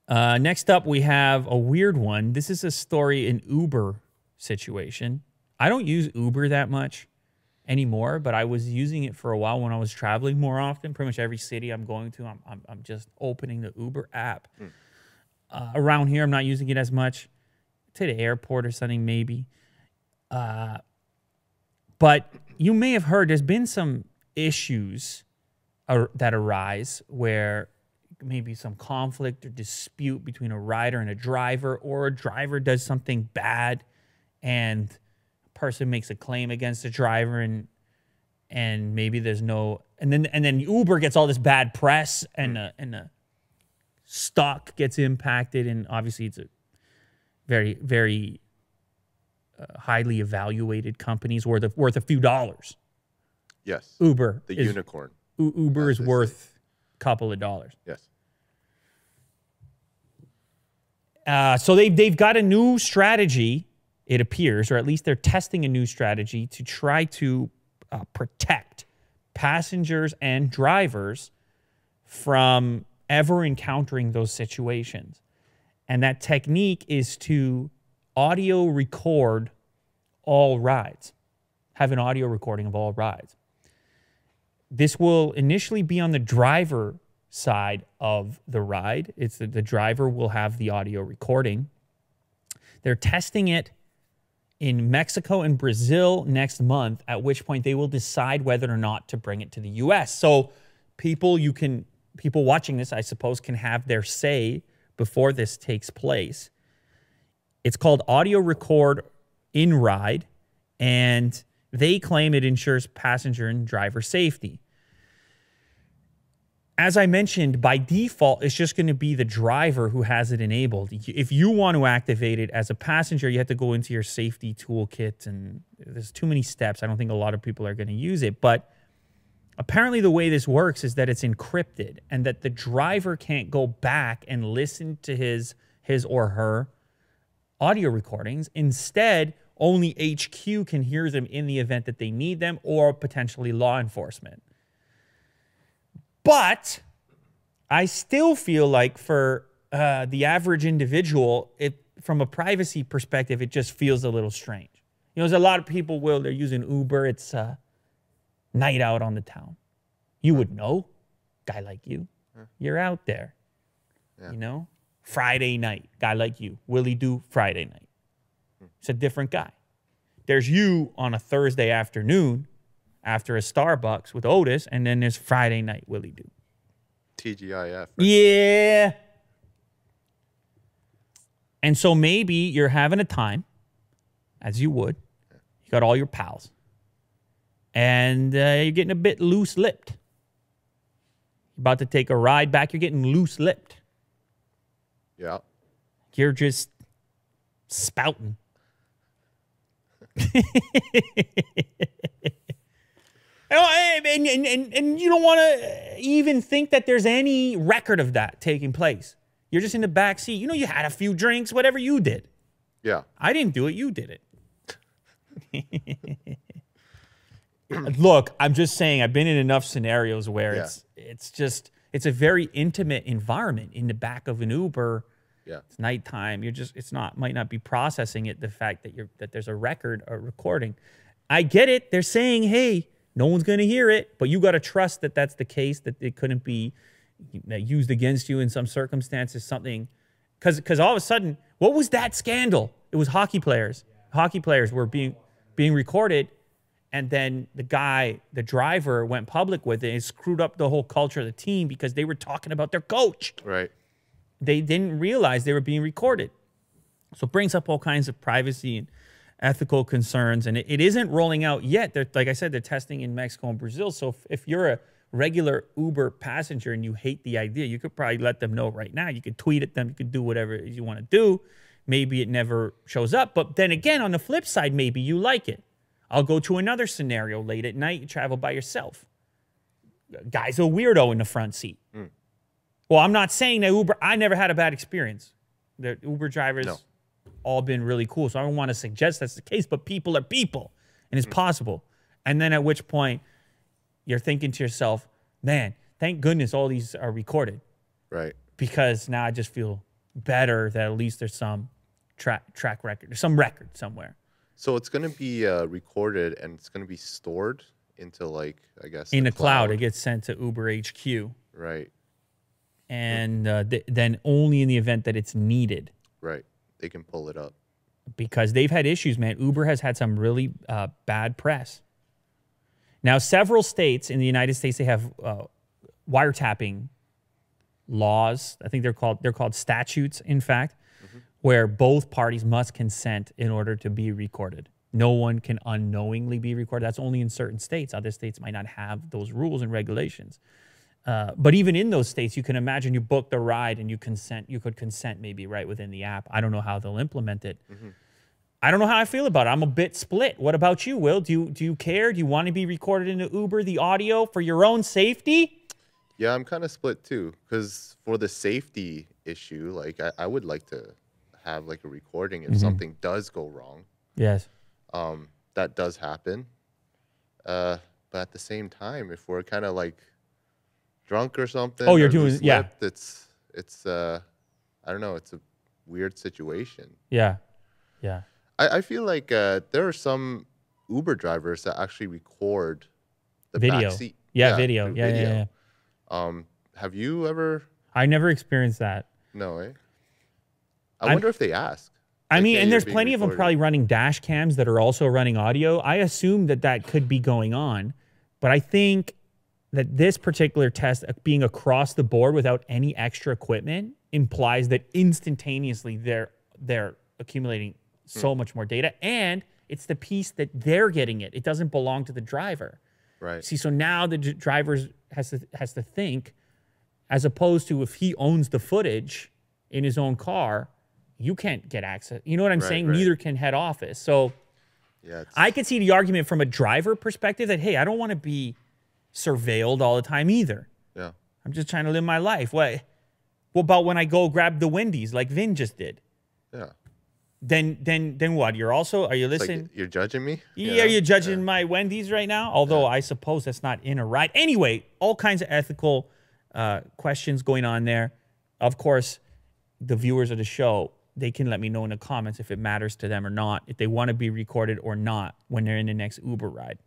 Next up, we have a weird one. This is a story in Uber situation. I don't use Uber that much anymore, but I was using it for a while when I was traveling more often. Pretty much every city I'm going to, I'm just opening the Uber app. Around here, I'm not using it as much. To the airport or something, maybe. But you may have heard there's been some issues that arise where maybe some conflict or dispute between a rider and a driver, or a driver does something bad and a person makes a claim against the driver, and maybe there's no, and then Uber gets all this bad press, and the stock gets impacted, and obviously it's a very, very highly evaluated companies worth a few dollars. Yes. Uber, the unicorn. Uber is worth a couple of dollars. Yes. So they've got a new strategy, it appears, or at least they're testing a new strategy to try to protect passengers and drivers from ever encountering those situations. And that technique is to audio record all rides, have an audio recording of all rides. This will initially be on the driver side of the ride. It's the driver will have the audio recording. They're testing it in Mexico and Brazil next month, at which point they will decide whether or not to bring it to the US. So people watching this, I suppose, can have their say before this takes place. It's called audio record in ride, and they claim it ensures passenger and driver safety. As I mentioned, by default, it's just going to be the driver who has it enabled. If you want to activate it as a passenger, you have to go into your safety toolkit, and there's too many steps. I don't think a lot of people are going to use it, but apparently the way this works is that it's encrypted, and that the driver can't go back and listen to his or her audio recordings. Instead, only HQ can hear them in the event that they need them, or potentially law enforcement. But I still feel like for the average individual, from a privacy perspective, it just feels a little strange. You know, there's a lot of people, they're using Uber. It's night out on the town. You would know, guy like you. You're out there, you know? Friday night, guy like you. Willie do Friday night. It's a different guy. There's you on a Thursday afternoon after a Starbucks with Otis, and then there's Friday night, Willie do. TGIF. Right? Yeah. And so maybe you're having a time, as you would. You got all your pals. And you're getting a bit loose-lipped. You're about to take a ride back, you're getting loose-lipped. Yeah. You're just spouting. And you don't want to even think that there's any record of that taking place. You're just in the back seat. You know, you had a few drinks, whatever you did. Yeah. I didn't do it. You did it. Look, I'm just saying, I've been in enough scenarios where it's a very intimate environment in the back of an Uber. Yeah. It's nighttime. Might not be processing it, the fact that there's a record or recording. I get it. They're saying, hey, no one's going to hear it, but you got to trust that that's the case, that it couldn't be used against you in some circumstances, something. Because all of a sudden, what was that scandal? It was hockey players. Yeah. Hockey players were being recorded, and then the driver went public with it and screwed up the whole culture of the team because they were talking about their coach. Right. They didn't realize they were being recorded. So it brings up all kinds of privacy and ethical concerns, and it isn't rolling out yet. Like I said, they're testing in Mexico and Brazil. So if you're a regular Uber passenger and you hate the idea, you could probably let them know right now. You could tweet at them. You could do whatever you want to do. Maybe it never shows up. But then again, on the flip side, maybe you like it. I'll go to another scenario late at night. You travel by yourself. Guy's a weirdo in the front seat. Mm. Well, I'm not saying that Uber, I never had a bad experience. The Uber drivers all been really cool. So I don't want to suggest that's the case, but people are people, and it's possible. And then at which point you're thinking to yourself, man, thank goodness all these are recorded. Right. Because now I just feel better that at least there's some track record, some record somewhere. So it's going to be recorded and it's going to be stored into, like, I guess, In the cloud, it gets sent to Uber HQ. Right. And then only in the event that it's needed. Right. They can pull it up. Because they've had issues, man. Uber has had some really bad press. Now, several states in the United States, they have wiretapping laws. I think they're called statutes, in fact, where both parties must consent in order to be recorded. No one can unknowingly be recorded. That's only in certain states. Other states might not have those rules and regulations. But even in those states, you can imagine you booked the ride and you could consent maybe right within the app. I don't know how they'll implement it. I don't know how I feel about it. I'm a bit split. What about you, Will? Do you care? Do you want to be recorded in the Uber, the audio, for your own safety? Yeah, I'm kind of split too, because for the safety issue, like I would like to have like a recording if something does go wrong. Yes. That does happen. But at the same time, if we're kind of like drunk or something, oh, you're or doing loose yeah. lipped, it's I don't know. It's a weird situation. Yeah. Yeah. I feel like there are some Uber drivers that actually record the Video. back seat. Yeah, video. through Yeah. Have you ever? I never experienced that. No, eh? I wonder if they ask. I Like, mean, hey, and you're there's being plenty of them recorded. probably running dash cams that are also running audio. I assume that could be going on, but I think that this particular test being across the board without any extra equipment implies that instantaneously they're accumulating so much more data, and it's the piece that they're getting it. It doesn't belong to the driver. Right. See, so now the driver has to think, as opposed to if he owns the footage in his own car, you can't get access. You know what I'm saying? right. Neither can head office. So Yeah. I could see the argument from a driver perspective that, hey, I don't want to be surveilled all the time either. Yeah. I'm just trying to live my life. What about when I go grab the Wendy's like Vin just did? Yeah. Then what? Are you It's listening? like, you're judging me? Yeah, are you judging my Wendy's right now? Although I suppose that's not in a ride. Anyway, all kinds of ethical questions going on there. Of course, the viewers of the show, they can let me know in the comments if it matters to them or not, if they want to be recorded or not when they're in the next Uber ride.